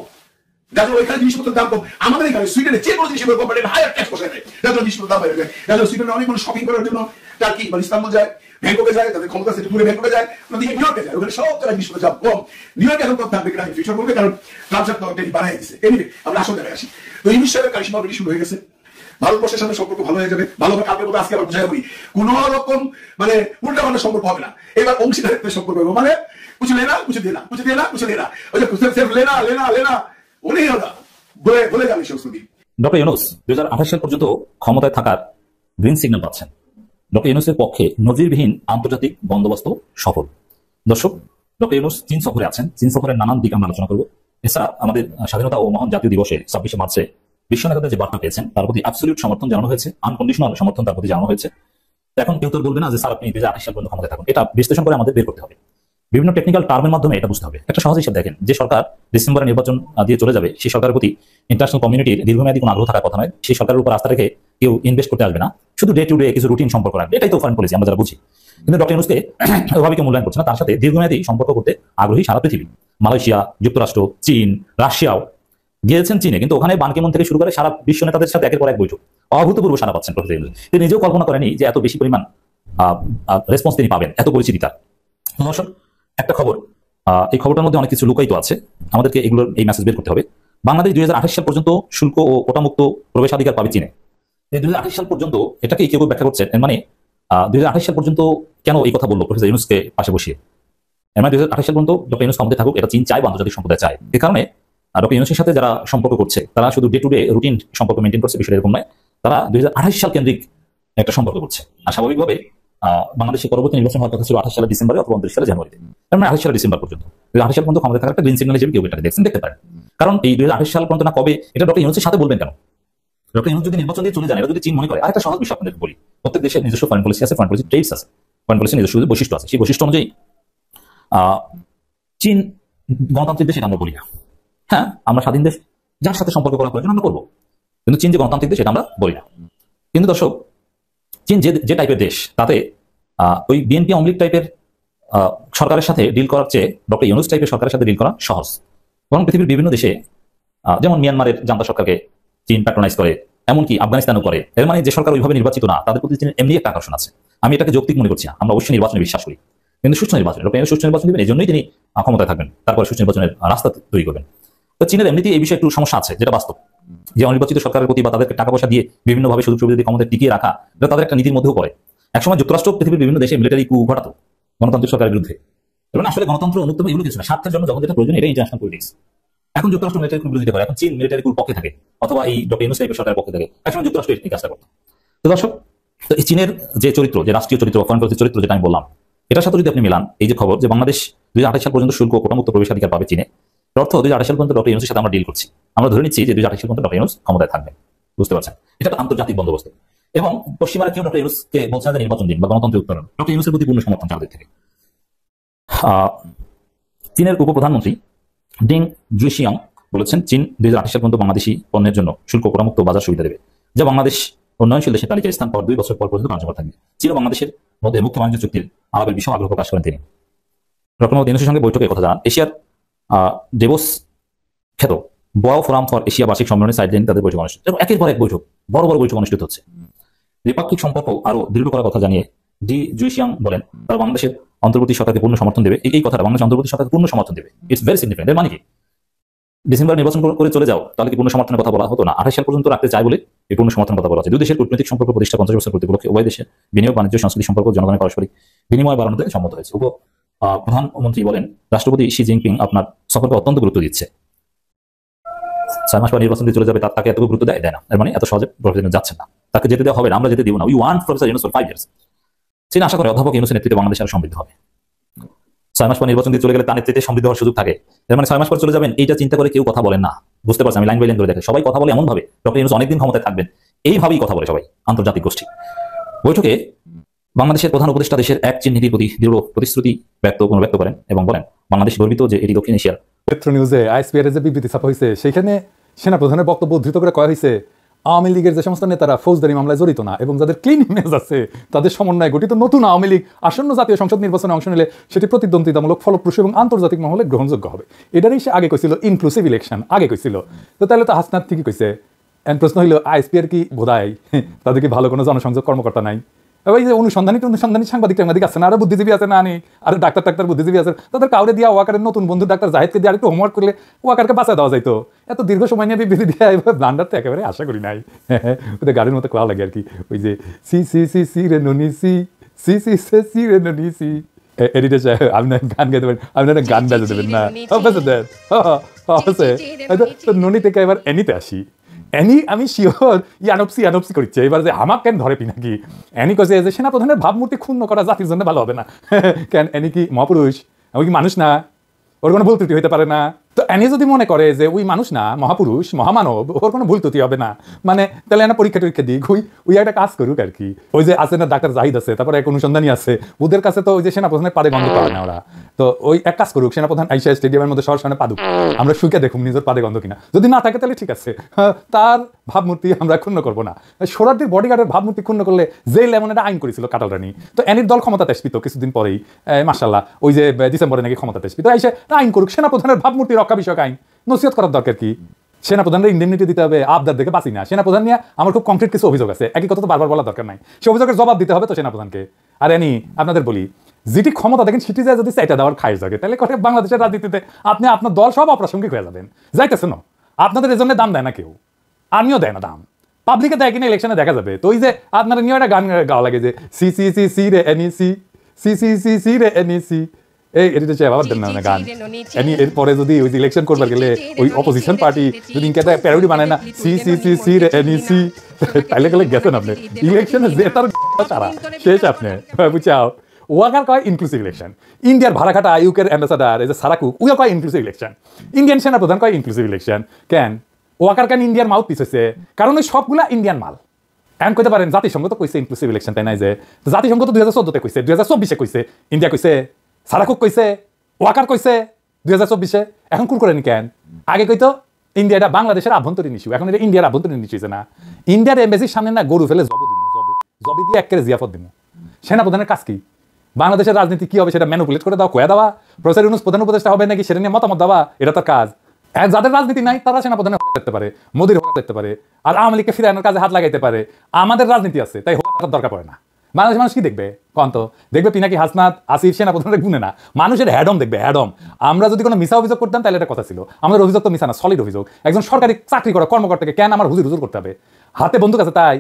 যার জন্য ওইখানে জিনিসপত্রের দাম কম। আমাদের এখানে সুইডেনে যে কোনো জিনিসের কোম্পানি হায়ার ট্যাক্স বসায় দেয়, যার জন্য জিনিসপত্রের দাম বেড়ে যায়। যার জন্য সুইডেনে অনেক মানুষ শপিং করার জন্য টার্কি বা ইস্তাম্বুল যায়, ব্যাংককে যায়, তাদের ক্ষমতা আছে পুরো ব্যাংককে যায়, ওদিকে নিউইয়র্কে যায়, ওখানে সব জায়গায় জিনিসপত্রের দাম কম। নিউইয়র্কে এখন কম থাকবে কিনা ফিউচার করবে, কারণ ট্রাম্প সাহেব ট্যারিফ বাড়াই দিচ্ছে। এনিওয়ে আমরা আসল জায়গায় আসি, তো এই বিষয়ে কারিশমা অলরেডি শুরু হয়ে গেছে। ভারতবর্ষের সাথে সম্পর্ক ভালো হয়ে যাবে, ভালো হবে। কালকে আজকে আবার বুঝাই বলি, কোন রকম মানে উল্টা পাল্টা সম্পর্ক হবে না, এবার অংশীদারিত্বের সম্পর্ক হবে, মানে কুছ লেনা কুছ দেনা, কুছ দেনা কুছ লেনা, ওই যে সির্ফ লেনা লেনা লেনা বলেই হলো, বলে যাবে সংস্কৃতি। ডক্টর ইউনূস 2028 সাল পর্যন্ত ক্ষমতায় থাকার গ্রিন সিগন্যাল পাচ্ছেন। ডক্টর ইউনূসের পক্ষে নজিরবিহীন আন্তর্জাতিক বন্দোবস্ত সফল। দর্শক, ডক্টর ইউনূস চীন সফরে আছেন, চীন সফরের নানান দিক আমরা আলোচনা করবো। এছাড়া আমাদের স্বাধীনতা ও মহান জাতীয় দিবসে 26শে মার্চে বিশ্ব নেতাদের যে বার্তা পেয়েছেন তার প্রতি অ্যাবসলিউট সমর্থন জানানো হয়েছে, আনকন্ডিশনাল সমর্থন তার প্রতি জানানো হয়েছে। এখন কেউ তো বলবে না যে স্যার আপনি 2028 সাল পর্যন্ত ক্ষমতায় থাকুন, এটা বিশ্লেষণ করে আমাদের বের করতে হবে, বিভিন্ন টেকনিক্যাল টার্মের মাধ্যমে এটা বুঝতে হবে। একটা সহজ হিসাব দেখেন, যে সরকার ডিসেম্বরে নির্বাচন দিয়ে চলে যাবে, সেই সরকারের প্রতি ইন্টারন্যাশনাল কমিউনিটির দীর্ঘমেয়াদী কোনো আগ্রহ থাকার কথা নয়। সেই সরকারের উপর আস্থা রেখে কেউ ইনভেস্ট করতে আসবে না, শুধু ডে টু ডে কিছু রুটিন সম্পর্ক রাখবে, এটাই তো ফরেন পলিসি আমরা যারা বুঝি। কিন্তু ডক্টর ইউনূসকে ওভাবে কেউ মূল্যায়ন করছে না, তার সাথে দীর্ঘমেয়াদী সম্পর্ক করতে আগ্রহী সারা পৃথিবী। মালয়েশিয়া, যুক্তরাষ্ট্র, চীন, রাশিয়াও গিয়েছেন চীনে, কিন্তু ওখানে বান কি মুন থেকে শুরু করে সারা বিশ্ব নেতাদের সাথে একের পর এক বৈঠক, অভূতপূর্ব সারা পাচ্ছেন প্রফেসর ইউনূস। তিনি নিজেও কল্পনা করেনি যে এত বেশি পরিমাণ রেসপন্স তিনি পাবেন, এত পরিচিতি তার। দর্শক, একটা খবর, এই খবরটার মধ্যে অনেক কিছু লুকায়িত আছে, আমাদেরকে এগুলোর এই মেসেজ বের করতে হবে। বাংলাদেশ 2028 সাল পর্যন্ত শুল্ক ও কোটামুক্ত প্রবেশাধিকার পাবে চীনে। 2028 সাল পর্যন্ত এটাকে কেউ ব্যাখ্যা করছেন, এর মানে 2028 সাল পর্যন্ত কেন এই কথা বললো প্রফেসর ইউনূসকে পাশে বসিয়ে? এর মানে 2028 সাল পর্যন্ত ডক্টর ইউনূস ক্ষমতায় থাকুক, এটা চীন চায় বা আন্তর্জাতিক সম্প্রদায় চায়। এই কারণে ডক্টর ইউনূসের সাথে যারা সম্পর্ক করছে তারা শুধু ডে টু ডে রুটিন সম্পর্ক মেনটেন করছে, বিষয়টা এরকম নয়, তারা 2028 সাল কেন্দ্রিক একটা সম্পর্ক করছে। আর স্বাভাবিকভাবে বাংলাদেশে পরবর্তী নির্বাচন হওয়ার কথা ছিল 28 সালের ডিসেম্বরে অথবা 29 সালের জানুয়ারিতে, তার মানে 28 সালের ডিসেম্বর পর্যন্ত। 2028 সাল পর্যন্ত ক্ষমতায় থাকার একটা গ্রিন সিগন্যাল হিসেবে কেউ এটাকে দেখছেন, দেখতে পারেন। কারণ এই 2028 সাল পর্যন্ত না কবে, এটা ডক্টর ইউনূসের সাথে বলবেন কেন? ডক্টর ইউনূস যদি নির্বাচন দিয়ে চলে যান, এটা যদি চীন মনে করে, আরেকটা সহজ বিষয় আপনাদের বলি, প্রত্যেক দেশের নিজস্ব ফরেন পলিসি আছে, ফরেন পলিসি ট্রেডস আছে, ফরেন পলিসি নিজস্ব বৈশিষ্ট্য আছে। সেই বৈশিষ্ট্য অনুযায়ী চীন গণতান্ত্রিক দেশ, এটা আমরা বলি না। হ্যাঁ, আমরা স্বাধীন দেশ, যার সাথে সম্পর্ক করা প্রয়োজন আমরা করবো, কিন্তু চীন যে গণতান্ত্রিক দেশ এটা আমরা বলি না। কিন্তু দর্শক, চীন যে টাইপের দেশ, তাতে ওই বিএনপি আওয়ামী লীগ টাইপের সরকারের সাথে ডিল করার চেয়ে ডক্টর ইউনূস টাইপের সরকারের সাথে ডিল করা সহজ। বরং পৃথিবীর বিভিন্ন দেশে, যেমন মিয়ানমারের জান্তা সরকারকে চীন প্যাট্রোনাইজ করে, এমনকি আফগানিস্তানও করে। এর মানে যে সরকার ওইভাবে নির্বাচিত না, তাদের প্রতি চীনের এমনি একটা আকর্ষণ আছে। আমি এটাকে যৌক্তিক মনে করছি না, আমরা অবশ্যই নির্বাচনে বিশ্বাস করি, কিন্তু সুষ্ঠু নির্বাচন, ডক্টর ইউনূস সুষ্ঠু নির্বাচন দিবেন, এই জন্যই তিনি ক্ষমতায় থাকবেন, তারপরে সুষ্ঠু নির্বাচনের রাস্তা তৈরি করবেন। তো চীনের এমনিতেই এই বিষয়ে একটু সমস্যা আছে, যেটা বাস্তব, যে অনির্বাচিত সরকারের প্রতি বা তাদেরকে টাকা পয়সা দিয়ে বিভিন্নভাবে সুযোগ সুবিধা দিয়ে ক্ষমতায় টিকিয়ে রাখা, এটা তাদের একটা নীতির মধ্যেও পড়ে। একসময় যুক্তরাষ্ট্র পৃথিবীর বিভিন্ন দেশে মিলিটারি কু ঘটাতো গণতান্ত্রিক সরকারের বিরুদ্ধে। এবং আসলে গণতন্ত্র অনুত্তম এগুলো কিছু না, স্বার্থের জন্য যখন যেটা প্রয়োজন, এটাই ইন্টারন্যাশনাল পলিটিক্স। এখন যুক্তরাষ্ট্র মিলিটারি কু বিরোধিতা করে, এখন চীন মিলিটারি কুর পক্ষে থাকে, অথবা এই ডক্টর ইউনূস টাইপের সরকারের পক্ষে থাকে। একসময় যুক্তরাষ্ট্র এই কাজটা করতো। তো দর্শক, তো এই চীনের যে চরিত্র, যে রাষ্ট্রীয় চরিত্র, ফরেন পলিসির চরিত্র, যেটা আমি বললাম, এটার সাথে যদি আপনি মিলান, এই যে খবর যে বাংলাদেশ 2028 সাল পর্যন্ত শুল্ক ও কোটামুক্ত প্রবেশাধিকার পাবে চীনে, অর্থ 2028 সাল পর্যন্ত ডক্টর ইউনূসের সাথে আমরা ডিল করছি। আমরা ধরে নিচ্ছি যে 2028 সাল পর্যন্ত ডক্টর ইউনূস ক্ষমতায় থাকবেন, বুঝতে পারছেন? এটা একটা আন্তর্জাতিক বন্দোবস্ত। এবং পশ্চিমারা কেউ ডক্টর ইউনূসকে বলছে না যে নির্বাচন দিন বা গণতন্ত্রের উত্তরণ, ডক্টর ইউনূসের প্রতি পূর্ণ সমর্থন তাদের থেকে। চীনের উপপ্রধানমন্ত্রী ডিং জুইশিয়াং বলেছেন, চীন 2028 সাল পর্যন্ত বাংলাদেশি পণ্যের জন্য শুল্ক কোটামুক্ত বাজার সুবিধা দেবে, যা বাংলাদেশ উন্নয়নশীল দেশের তালিকায় স্থান পাওয়ার 2 বছর পর পর্যন্ত কার্যকর থাকবে। চীন ও বাংলাদেশের মধ্যে মুক্ত বাণিজ্য চুক্তির আলাপের বিষয়ে আগ্রহ প্রকাশ করেন তিনি। ডক্টর মোহাম্মদ ইউনূসের সঙ্গে বৈঠকে কথা জানান। এশিয়ার ডেভোস খ্যাত বোয়াও ফোরাম ফর এশিয়া বার্ষিক সম্মেলনে সাইডলাইন তাদের বৈঠক অনুষ্ঠিত, এবং একের পর এক বৈঠক, বড় বড় বৈঠক অনুষ্ঠিত হচ্ছে। দ্বিপাক্ষিক সম্পর্ক আরো দৃঢ় করার কথা জানিয়ে ডি জুইশিয়াং বলেন, তারা বাংলাদেশের অন্তর্বর্তী সরকারকে পূর্ণ সমর্থন দেবে। এই কথাটা, বাংলাদেশ অন্তর্বর্তী সরকারকে পূর্ণ সমর্থন দেবে, ইটস ভেরি সিগনিফিকেন্ট। এর মানে কি, ডিসেম্বর নির্বাচন করে চলে যাও, তাহলে কি পূর্ণ সমর্থনের কথা বলা হতো না? 28 সাল পর্যন্ত রাখতে চায় বলে এই পূর্ণ সমর্থনের কথা বলা হচ্ছে। দুই দেশের কূটনৈতিক সম্পর্ক প্রতিষ্ঠা 50 বছর পূর্তি উপলক্ষে উভয় দেশের বিনিয়োগ, বাণিজ্য, সাংস্কৃতিক সম্পর্ক, জনগণের পারস্পরিক বিনিময় বাড়ানোতে সম্মত হয়েছে। প্রধানমন্ত্রী বলেন, রাষ্ট্রপতি শি জিনপিং আপনার সফরকে অত্যন্ত গুরুত্ব দিচ্ছে। 6 মাস পর নির্বাচন দিয়ে চলে যাবে, তাকে এত গুরুত্ব দেয় না। এর মানে এত সহজে প্রফেসর যাচ্ছেন না, তাকে যেতে দেওয়া হবে না, আমরা যেতে দিব না। We want professor Yunus for 5 years. চীন আশা করে অধ্যাপক ইউনূসের নেতৃত্বে বাংলাদেশ আরো সমৃদ্ধ হবে। 6 মাস পর নির্বাচন দিয়ে চলে গেলে তাদের চেয়ে সমৃদ্ধ হওয়ার সুযোগ থাকে। এর মানে 6 মাস পর চলে যাবেন, এইটা চিন্তা করে কেউ কথা বলেন না। বুঝতে পারছি, আমি লাইন বাই লাইন ধরে দেখে সবাই কথা বলে এমন ভাবে ডক্টর ইউনূস অনেকদিন ক্ষমতায় থাকবেন, এইভাবেই কথা বলে সবাই আন্তর্জাতিক গোষ্ঠী। বৈঠকে বাংলাদেশের প্রধান উপদেষ্টা দেশের এক চিহ্নিতির প্রতি দৃঢ় প্রতিশ্রুতি ব্যক্ত করেন এবং বলেন বাংলাদেশ গর্বিত যে এটি দক্ষিণ এশিয়ার। ক্ষেত্র নিউজে আইএসপিআর যে বিবৃতি ছাপা হয়েছে সেখানে সেনাপ্রধানের বক্তব্য উদ্ধৃত করে কয়া হয়েছে আওয়ামী লীগের যে সমস্ত নেতারা ফৌজদারি মামলায় জড়িত না এবং যাদের ক্লিন ইমেজ আছে তাদের সমন্বয়ে গঠিত নতুন আওয়ামী লীগ আসন্ন জাতীয় সংসদ নির্বাচনে অংশ নিলে সেটি প্রতিদ্বন্দ্বিতামূলক, ফলপ্রসূ এবং আন্তর্জাতিক মহলে গ্রহণযোগ্য হবে। এটারই সে আগে কইছিল ইনক্লুসিভ ইলেকশন আগে কইছিল। তো তাহলে তো হাসনাত ঠিকই কইছে। এন্ড প্রশ্ন হইল আইএসপিআর কি বোধায় তাদের কি ভালো কোনো জনসংযোগ কর্মকর্তা নাই? ওই যে অনুসন্ধানী সাংবাদিক আছে না, আরো বুদ্ধিজীবী আছে না, আর ডাক্তার বুদ্ধিজীবী আছে, তাদের কাউরে দিয়া ওয়াকারের নতুন বন্ধু ডাক্তার জাহিদকে দিয়ে আরেকটু হোমওয়ার্ক করলে ওয়াকারকে বাঁচা দেওয়া যাইতো। এত দীর্ঘ সময় নিয়ে বিবৃতি দিয়ে ব্লান্ডার তো একেবারে আশা করি নাই। ওদের গাড়ির মতো কোয়া লাগে আর কি, ওই যে সি সি সি সি রে ননি সি সি সি সি রে ননি সি। এডিটর সাহেব আপনি গান গাইতে পারেন, আপনি গান বাজে দেবেন না? বেঁচে দেন ননি থেকে এবার এনিতে আসি। এনি আমি শিওর ইয়ানপসি করছে এবার যে হামাক কেন ধরে পিনাকি। এনি কছে যে সেনাপ্রধানের ভাবমূর্তি ক্ষুণ্ণ করা জাতির জন্য ভালো হবে না। কেন এনি কি মহাপুরুষ? ওই কি মানুষ না? ওর কোনো ভুল ত্রুটি হইতে পারে না? তো এনি যদি মনে করে যে ওই মানুষ না, মহাপুরুষ মহামানব, ওর কোনো ভুল ত্রুটি হবে না, মানে তাহলে এনা পরীক্ষা টরীক্ষা দিক, ওই একটা কাজ করুক আর কি। ওই যে আছে না ডাক্তার জাহিদ আছে, তারপরে এক অনুসন্ধানী আছে, ওদের কাছে তো ওই যে সেনাপ্রধানের পাদে গন্ধ পায় না ওরা। তো ওই এক কাজ করুক, সেনাপ্রধান আইসা স্টেডিয়ামের মধ্যে সবার সামনে পাদুক, আমরা শুকে দেখুন নিজের পাদে গন্ধ কিনা। যদি না থাকে তাহলে ঠিক আছে, তার ভাবমূর্তি আমরা ক্ষুণ্ণ করবো না। সোহরাওয়ার্দীর বডিগার্ডের ভাবমূর্তি ক্ষুণ্ণ করলে জেল এমন একটা আইন করেছিল কাটাল রানী। তো এনির দল ক্ষমতাতে আসবি তো কিছুদিন পরেই, মাশাআল্লাহ, ওই যে ডিসেম্বরে নাকি ক্ষমতাতে আসবি। তো আইসা আইন করুক, সেনাপ্রধানের ভাবমূর্তি রক্ষা বিষয়ক আইন নসিহত করার দরকার কি? সেনাপ্রধানের ইন্ডেমনিটি দিতে হবে, আবদার দেখে বাঁচি না। সেনাপ্রধান নিয়ে আমার খুব কংক্রিট কিছু অভিযোগ আছে, একই কথা তো বারবার বলার দরকার নাই, সে অভিযোগের জবাব দিতে হবে তো সেনাপ্রধানকে। আর এনি আপনাদের বলি, যেটি ক্ষমতা দেখেন সেটি যায় যদি চাইটা দেওয়ার খায় জাগে, তাহলে করে বাংলাদেশের রাজনীতিতে আপনি আপনার দল সব অপ্রাসঙ্গিক হয়ে যাবেন। যাইতেছে না, আপনাদের এজন্য দাম দেয় না কেউ, আমিও দেয় না দাম, পাবলিকে দেয় কিনা ইলেকশনে দেখা যাবে। তো ওই যে আপনারা নিয়ে একটা গান গাওয়া লাগে যে সি সি সি সি রে এনি সি সি সি সি সি রে এনি সি, এই এডিটর সাহেব আবার দেন না গান। এনি এরপরে যদি ওই ইলেকশন করবার গেলে ওই অপোজিশন পার্টি যদি ইনকেটা প্যারোডি বানায় না সি সি সি সি রে এনি সি, তাইলে গেলে গেছেন আপনি ইলেকশনে জেতার সারা শেষ আপনি বুঝাও। ওয়াকার কয় ইনক্লুসিভ ইলেকশন। ইন্ডিয়ার ভাড়াখাটা ইউকের অ্যাম্বাসাডার এই যে সারাকুক উয়া কয় ইনক্লুসিভ ইলেকশন। ইন্ডিয়ান সেনাপ্রধান কয় ইনক্লুসিভ ইলেকশন। কেন ওয়াকার কেন ইন্ডিয়ার মাউথ পিস হয়েছে? কারণ ওই সবগুলা ইন্ডিয়ান মাল। এমন কইতে পারেন জাতিসংঘ তো কইছে ইনক্লুসিভ ইলেকশন, তাই নাই? যে জাতিসংঘ তো 2014-তে কইছে, 2024-এ কইছে, ইন্ডিয়া কইছে, সারাকুক কইছে, ওয়াকার কইছে 2024-এ। এখন কুর করেনি কেন? আগে কইতো ইন্ডিয়া এটা বাংলাদেশের আভ্যন্তরীণ ইস্যু, এখন এটা ইন্ডিয়ার আভ্যন্তরীণ ইস্যু না। ইন্ডিয়ার এমবেসির সামনে না গরু ফেলে জবে দিয়ে একেবারে জিয়াফত দিব। সেনাপ্রধানের কাজ কি? বাংলাদেশের রাজনীতি কি হবে সেটা ম্যানুপুলেট করে দাও, কয়া দেওয়া, প্রফেসর ইউনূস প্রধান উপদেষ্টা হবে নাকি সেটা নিয়ে মতামত দেওয়া, এটা তার কাজ। যাদের রাজনীতি নাই তারা সেনাপ্রধানের হত্যা করতে পারে, মোদির হত্যা করতে পারে, আর আওয়ামী লীগকে ফিরানোর কাজে হাত লাগাইতে পারে। আমাদের রাজনীতি আছে, তাই হত্যার দরকার পড়ে না। বাংলাদেশের মানুষ কি দেখবে কন্ত? দেখবে পিনাকি, হাসনাত, আসিফ, সেনাপ্রধানের গুণে না, মানুষের হ্যাডম দেখবে, হ্যাডম। আমরা যদি কোনো মিছা অভিযোগ করতাম তাহলে এটা কথা ছিল। আমাদের অভিযোগ তো মিছা না, সলিড অভিযোগ। একজন সরকারি চাকরি করা কর্মকর্তাকে কেন আমার হুজুর করতে হবে? হাতে বন্দুক আছে তাই?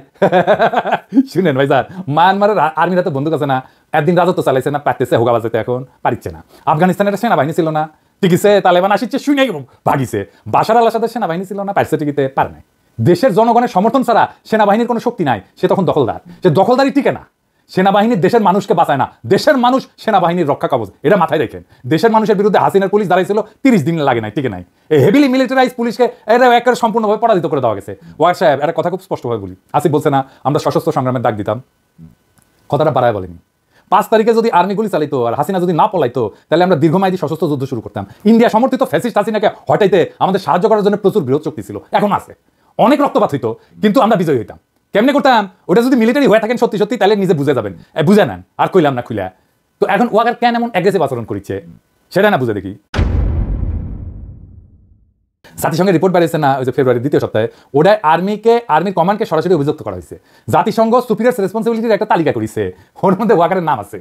শুনেন ভাই স্যার, মায়ানমারের আর্মির হাতে বন্দুক আছে না? একদিন রাজত্ব চালাইছে না, পারতেছে, হোগা বাজাতে এখন পারিচ্ছে না। আফগানিস্তানের সেনাবাহিনী ছিল না, টিকিছে, তালেবান আসিচ্ছে শুনে ভাগিছে। বাশার আল আসাদের সেনাবাহিনী ছিল না, পারছে টিকিতে, পারে নাই। দেশের জনগণের সমর্থন ছাড়া সেনাবাহিনীর কোনো শক্তি নাই, সে তখন দখলদার। সে দখলদারি টিকে না। সেনাবাহিনীর দেশের মানুষকে বাঁচায় না, দেশের মানুষ সেনাবাহিনীর রক্ষা কবচ, এটা মাথায় রেখেন। দেশের মানুষের বিরুদ্ধে হাসিনার পুলিশ দাঁড়াইছিল, 30 দিন লাগে নাই, টিকে নাই। এই হেভিলি মিলিটারাইজ পুলিশকে এটা একেবারে সম্পূর্ণভাবে পরাজিত করে দেওয়া গেছে। ওয়ার সাহেব একটা কথা খুব স্পষ্টভাবে বলি, আসিফ বলছে না আমরা সশস্ত্র সংগ্রামের ডাক দিতাম, কথাটা বাড়ায় বলেনি। 5 তারিখে যদি আর্মি গুলি চালাইতো আর হাসিনা যদি না পলাইতো তাহলে আমরা দীর্ঘমেয়াদী সশস্ত্র যুদ্ধ শুরু করতাম। ইন্ডিয়া সমর্থিত ফ্যাসিস্ট হাসিনাকে হটাইতে আমাদের সাহায্য করার জন্য প্রচুর বৃহৎ শক্তি ছিল, এখন আছে। অনেক রক্তপাত হইতো কিন্তু আমরা বিজয়ী হইতাম। কেমনে করতাম? ওটা যদি মিলিটারি হয়ে থাকেন সত্যি সত্যি তাহলে নিজে বুঝে যাবেন, বুঝে নেন। আর কইলাম না খুলে। তো এখন ওয়াকার কেন এমন অ্যাগ্রেসিভ আচরণ করছে সেটা না বুঝে দেখি। জাতিসংঘের রিপোর্ট বেরিয়েছে না ওই যে ফেব্রুয়ারির 2য় সপ্তাহে, ওটা আর্মির কমান্ডকে সরাসরি অভিযুক্ত করা হয়েছে। জাতিসংঘ সুপিরিয়র রেসপন্সিবিলিটির একটা তালিকা করেছে, ওর মধ্যে ওয়াকারের নাম আছে,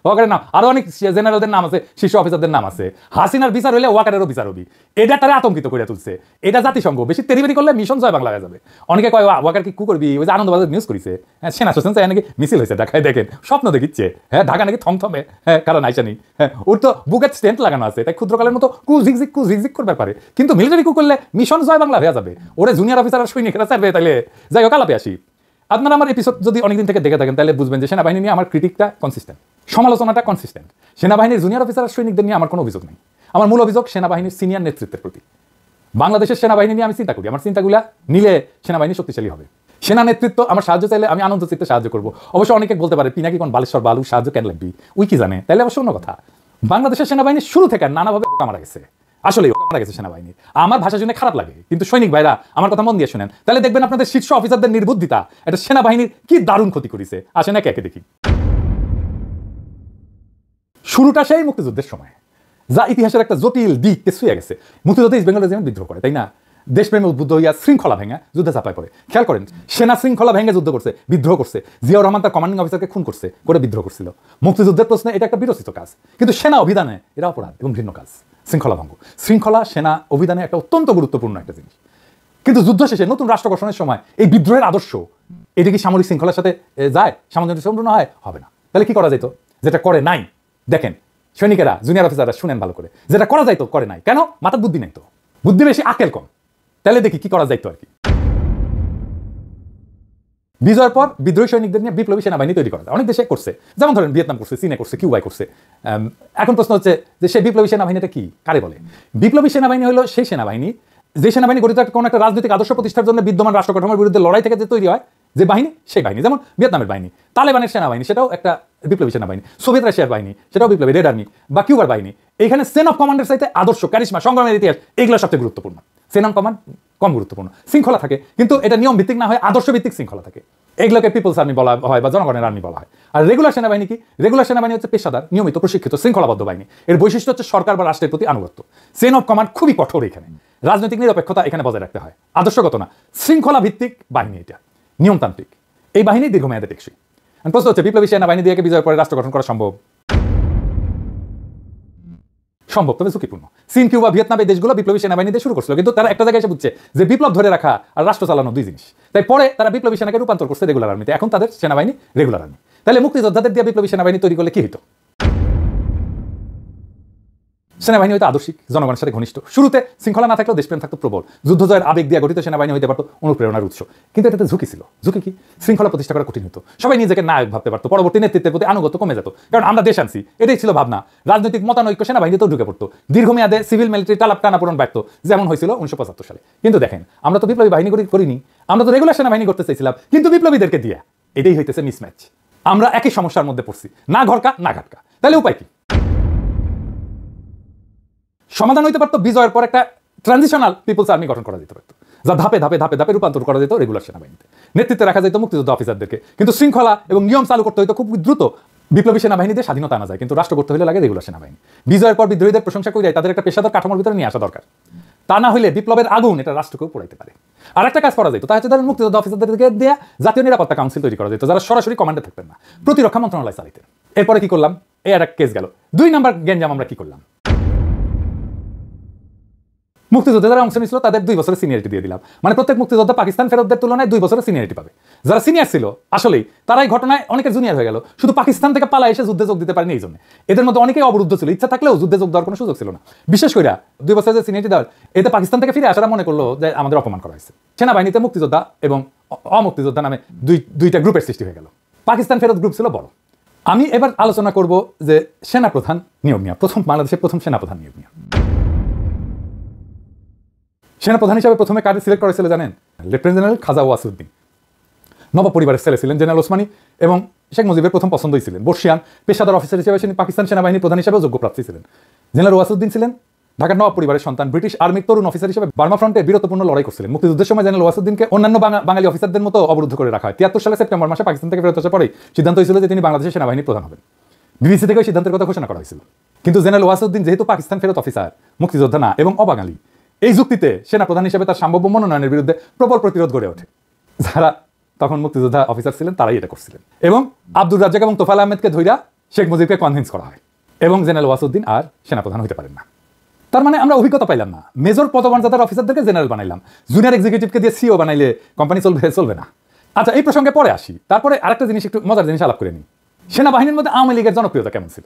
ওয়াকারের নাম, আরো অনেক জেনারেলদের নাম আছে, শীর্ষ অফিসারদের নাম আছে। হাসিনার বিচার হইলে ওয়াকারেরও বিচার হবে, এটা তারা আতঙ্কিত করে তুলছে। এটা জাতিসংঘ বেশি তেরিবেরি করলে মিশন জয় বাংলা হয়ে যাবে। অনেকে কয় ওয়াকার কি করবি? ওই যে আনন্দবাজার নিউজ করেছে, সেনা শাসন চাই নাকি মিছিল হয়েছে ঢাকায়, দেখেন স্বপ্ন দেখিচ্ছে। হ্যাঁ, ঢাকা নাকি থমথমে, হ্যাঁ, কারণ আইসা নেই। হ্যাঁ, ওর তো বুকের স্টেন্ট লাগানো আছে, তাই ক্ষুদ্রকালের মতো কুজিক করবার পারে, কিন্তু মিলিটারি কু করলে মিশন জয় বাংলা হয়ে যাবে। ওরে জুনিয়র অফিসার আর সৈনিকেরা চাইবে, তাহলে যাই হোক আলাপে আসি। আপনারা আমার এপিসোড যদি অনেকদিন থেকে দেখে থাকেন তাহলে বুঝবেন যে সেনাবাহিনী নিয়ে আমার ক্রিটিকটা কনসিস্টেন্ট। সমালোচনাটা কনসিস্টেন্ট। সেনাবাহিনীর জুনিয়র অফিসার সৈনিকদের নিয়ে আমার কোনো অভিযোগ নেই। আমার মূল অভিযোগ সেনাবাহিনীর সিনিয়র নেতৃত্বের প্রতি। বাংলাদেশের সেনাবাহিনী নিয়ে আমি চিন্তা করি, আমার চিন্তাগুলা নিলে সেনাবাহিনী শক্তিশালী হবে। সেনা নেতৃত্ব আমার সাহায্য চাইলে আমি আনন্দ চিত্তে সাহায্য করবো। অবশ্য অনেকে বলতে পারে পিনাকি কোন বালেশ্বর বালু সাহায্য কেন লাগবি, উই কি জানে, তাইলে অবশ্য অন্য কথা। বাংলাদেশের সেনাবাহিনী শুরু থেকে নানাভাবে মারা গেছে, আসলে মারা গেছে সেনাবাহিনী। আমার ভাষা শুনে খারাপ লাগে, কিন্তু সৈনিক ভাইরা আমার কথা মন দিয়ে শুনেন, তাহলে দেখবেন আপনাদের শীর্ষ অফিসারদের নির্বুদ্ধিতা এটা সেনাবাহিনীর কি দারুণ ক্ষতি করেছে। আসেন একে একে দেখি। শুরুটা সেই মুক্তিযুদ্ধের সময়, যা ইতিহাসের একটা জটিল দিককে ছুঁয়ে গেছে। মুক্তিযুদ্ধে ইস্ট বেঙ্গলের যেমন বিদ্রোহ করে, তাই না? দেশপ্রেমে উদ্বুদ্ধ হইয়া শৃঙ্খলা ভেঙে যুদ্ধে চাপায় পড়ে। খেয়াল করেন, সেনা শৃঙ্খলা ভেঙে যুদ্ধ করছে, বিদ্রোহ করছে। জিয়াউর রহমান তার কমান্ডিং অফিসারকে খুন করছে, করে বিদ্রোহ করছিল। মুক্তিযুদ্ধের প্রশ্নে এটা একটা বিরচিত কাজ, কিন্তু সেনা অভিধানে এটা অপরাধ এবং ঘৃণ্য কাজ। শৃঙ্খলা ভঙ্গ, শৃঙ্খলা সেনা অভিধানে একটা অত্যন্ত গুরুত্বপূর্ণ একটা জিনিস। কিন্তু যুদ্ধ শেষে নতুন রাষ্ট্র গঠনের সময় এই বিদ্রোহের আদর্শ এটা কি সামরিক শৃঙ্খলার সাথে যায়, সামঞ্জস্যপূর্ণ হয়? হবে না। তাহলে কি করা যেত? যেটা করে নাই, দেখেন সৈনিকেরা, জুনিয়র অফিসাররা শুনেন ভালো করে, যেটা করা যাইতো করে নাই। কেন? মাথার বুদ্ধি নাই তো, বুদ্ধি বেশি আকেল কম। তাহলে দেখি কি করা যাইতো আর কি। বিজয়ের পর বিদ্রোহী সৈনিকদের নিয়ে বিপ্লবী সেনাবাহিনী তৈরি করা যায়। অনেক দেশে করছে, যেমন ধরেন ভিয়েতনাম করছে, চীনে করছে, কিউবায় করছে। এখন প্রশ্ন হচ্ছে যে সেই বিপ্লবী সেনাবাহিনীটা কি, কারে বলে? বিপ্লবী সেনাবাহিনী হলো সেই সেনাবাহিনী যে সেনাবাহিনী গঠিত কোনো একটা রাজনৈতিক আদর্শ প্রতিষ্ঠার জন্য বিদ্যমান রাষ্ট্র কাঠামোর বিরুদ্ধে লড়াই থেকে যে তৈরি হয় যে বাহিনী, সেই বাহিনী। যেমন ভিয়েতনামের বাহিনী, তালেবানের সেনাবাহিনী, সেটাও একটা বিপ্লবী সেনাবাহিনী। সোভিয়েত রাশিয়ার বাহিনী, সেটাও বিপ্লবী, রেড আর্মি বা কিউবার বাহিনী। এখানে চেন অফ কমান্ডের চাইতে আদর্শ, ক্যারিশমা, সংগ্রামের ইতিহাস, এগুলো সবচেয়ে গুরুত্বপূর্ণ। চেন অফ কমান্ড কম গুরুত্বপূর্ণ। শৃঙ্খলা থাকে, কিন্তু এটা নিয়ম ভিত্তিক না হয় আদর্শ ভিত্তিক শৃঙ্খলা থাকে। এগুলোকে পিপলস আর্মি বলা হয় বা জনগণের আর্মি বলা হয়। আর রেগুলার সেনাবাহিনী কি? রেগুলার সেনাবাহিনী হচ্ছে পেশাদার, নিয়মিত, প্রশিক্ষিত, শৃঙ্খলাবদ্ধ বাহিনী। এর বৈশিষ্ট্য হচ্ছে সরকার বা রাষ্ট্রের প্রতি আনুগত্য। চেন অফ কমান্ড খুবই কঠোর, এখানে রাজনৈতিক নিরপেক্ষতা এখানে বজায় রাখতে হয়। আদর্শগত না, শৃঙ্খলা ভিত্তিক বাহিনী, এটা নিয়মতান্ত্রিক। এই বাহিনী দীর্ঘমেয়াদে টেকসই। প্রশ্ন হচ্ছে বিপ্লবী সেনাবাহিনী দিয়ে বিজয়ের পরে রাষ্ট্র গঠন করা সম্ভব? সম্ভব, তবে ঝুঁকিপূর্ণ। চীন, কিউবা, ভিয়েতনাম এই দেশগুলো বিপ্লবী সেনাবাহিনী দিয়ে শুরু করছিল, কিন্তু তারা একটা জায়গায় এসে বুঝছে যে বিপ্লব ধরে রাখা আর রাষ্ট্র চালানো দুই জিনিস। তাই পরে তারা বিপ্লবী সেনাকে রূপান্তর করছে রেগুলার আর্মিতে। এখন তাদের সেনাবাহিনী রেগুলার আর্মি। তাহলে মুক্তিযোদ্ধাদের দিয়ে বিপ্লবী সেনাবাহিনী তৈরি করলে কি হতো? সেনাবাহিনী হয়তো আদর্শিক, জনগণের সাথে ঘনিষ্ঠ। শুরুতে শৃঙ্খলা না থাকলেও দেশপ্রেম থাকতো প্রবল। যুদ্ধ জয়ের আবেগ দিয়ে গঠিত সেনাবাহিনী হইতে পারতো অনুপ্রেরণার উৎস। কিন্তু এটাতে ঝুঁকি ছিল। ঝুঁকি কি? শৃঙ্খলা প্রতিষ্ঠা করা কঠিন হতো, সবাই নিজেকে নায়ক ভাবতে পারতো, পরবর্তী নেতৃত্বের প্রতি আনুগত্য কমে যেত, কারণ আমরা দেশ আনছি, এটাই ছিল ভাবনা। রাজনৈতিক মতানৈক্য সেনাবাহিনীতেও ঢুকে পড়তো। দীর্ঘমেয়াদে সিভিল মিলিটারি টানাপোড়েন ব্যর্থ, যেমন হয়েছিল 1975 সালে। কিন্তু দেখেন, আমরা তো বিপ্লবী বাহিনী করিনি, আমরা তো রেগুলার সেনাবাহিনী করতে চাইছিলাম, কিন্তু বিপ্লবীদেরকে দিয়ে। এটাই হইতেছে মিসম্যাচ। আমরা একই সমস্যার মধ্যে পড়ছি, না ঘরকা না ঘাটকা। তাহলে উপায় কি? সমাধান হইতে পারতো বিজয়ের পর একটা ট্রানজিশনাল পিপলস আর্মি গঠন করা যেতে পারতো, যা ধাপে ধাপে ধাপে ধাপে রূপান্তর করা যেত রেগুলার সেনাবাহিনীতে। নেতৃত্বে রাখা যেত মুক্তিযোদ্ধা অফিসারদেরকে, কিন্তু শৃঙ্খলা এবং নিয়ম চালু করতে হইতো খুব দ্রুত। বিপ্লবী সেনাবাহিনীতে স্বাধীনতা আনা যায়, কিন্তু রাষ্ট্র করতে হলে লাগে রেগুলার সেনাবাহিনী। বিজয়ের পর বিদ্রোহীদের প্রশংসা করে তাদের একটা পেশাদার কাঠামোর ভিতরে নিয়ে আসা দরকার। তা না হলে বিপ্লবের আগুন এটা রাষ্ট্রকেও পোড়াইতে পারে। আর একটা কাজ করা যেত, তা হচ্ছে ধরেন মুক্তিযোদ্ধা অফিসারদেরকে দিয়ে জাতীয় নিরাপত্তা কাউন্সিল তৈরি করা যেত, যারা সরাসরি কমান্ডে থাকতেন না, প্রতিরক্ষা মন্ত্রণালয় চালাইতেন। এরপরে কি করলাম? এই একটা কেস গেল। 2 নম্বর গেঞ্জাম আমরা কি করলাম? মুক্তিযুদ্ধে যারা অংশ নিয়েছিল তাদের 2 বছরের সিনিয়রিটি দিয়ে দিলাম। মানে প্রত্যেক মুক্তিযোদ্ধা পাকিস্তান ফেরতদের তুলনায় 2 বছরের সিনিয়রিটি পাবে। যারা সিনিয়র ছিল আসলেই তারাই ঘটনায় অনেকের জুনিয়র হয়ে গেল, শুধু পাকিস্তান থেকে পালা এসে যুদ্ধে যোগ দিতে পারেনি এই জন্য। এদের মধ্যে অনেকেই অবরুদ্ধ ছিল, ইচ্ছা থাকলেও যুদ্ধে যোগ দেওয়ার কোনো সুযোগ ছিল না। বিশেষ করে 2 বছরের যে সিনিয়রিটি দেওয়ার, এতে পাকিস্তান থেকে ফিরে আসারা মনে করলো যে আমাদের অপমান করা হয়েছে। সেনাবাহিনীতে মুক্তিযোদ্ধা এবং অমুক্তিযোদ্ধা নামে দুইটা গ্রুপের সৃষ্টি হয়ে গেল। পাকিস্তান ফেরত গ্রুপ ছিল বড়। আমি এবার আলোচনা করব যে সেনাপ্রধান নিয়োগ নিয়ে, বাংলাদেশের প্রথম সেনাপ্রধান নিয়োগ নিয়ে। সেনাপ্রধান হিসাবে প্রথমে কার্ড সিলেক্ট করেছিল জানেন? লেফটেন্যান্ট জেনারেল খাজা ওয়াসিউদ্দিন। নবাব পরিবারের ছেলে ছিলেন জেনারেল ওসমানী এবং শেখ মুজিবের প্রথম পছন্দই ছিলেন। বর্ষিয়ান পেশাদার অফিসার হিসেবে পাকিস্তান সেনাবাহিনীর প্রধান হিসেবেও যোগ্য প্রার্থী ছিলেন। জেনারেল ওয়াসিউদ্দিন ছিলেন ঢাকার নবাব পরিবারের সন্তান, ব্রিটিশ আর্মির তরুণ অফিসার হিসেবে বার্মা ফ্রন্টে বীরত্বপূর্ণ লড়াই করছিলেন। মুক্তিযুদ্ধের সময় জেনারেল ওয়াসিউদ্দিনকে অন্যান্য বাঙালি অফিসারদের মতো অবরুদ্ধ করে রাখা হয়। 73 সালে সেপ্টেম্বর মাসে পাকিস্তান থেকে ফেরত আসার পরেই সিদ্ধান্ত হয়েছিল যে তিনি বাংলাদেশের সেনাবাহিনীর প্রধান হবেন। বিবিসি থেকে সিদ্ধান্তের কথা ঘোষণা করা হয়েছিল। কিন্তু জেনারেল ওয়াসিউদ্দিন যেহেতু পাকিস্তান ফেরত অফিসার, মুক্তিযোদ্ধা না এবং অবাঙালি, এই যুক্তিতে সেনাপ্রধান হিসেবে তার সম্ভাব্য মনোনয়নের বিরুদ্ধে প্রবল প্রতিরোধ গড়ে ওঠে। যারা তখন মুক্তিযোদ্ধা অফিসার ছিলেন তারাই এটা করছিলেন এবং আব্দুর রাজ্জাক এবং তোফায়েল আহমেদকে ধইরা শেখ মুজিবকে কনভিন্স করা হয় এবং জেনারেল ওয়াসিউদ্দিন আর সেনাপ্রধান হইতে পারেন না। তার মানে আমরা অভিজ্ঞতা পাইলাম না। মেজর পদমর্যাদার অফিসারদেরকে জেনারেল বানাইলাম, জুনিয়র এক্সিকিউটিভকে দিয়ে সিও বানাইলে কোম্পানি চলবে না। আচ্ছা, এই প্রসঙ্গে পরে আসি। তারপরে আরেকটা জিনিস, একটু মজার জিনিস আলাপ করে নিই। সেনাবাহিনীর মধ্যে আওয়ামী লীগের জনপ্রিয়তা কেমন ছিল?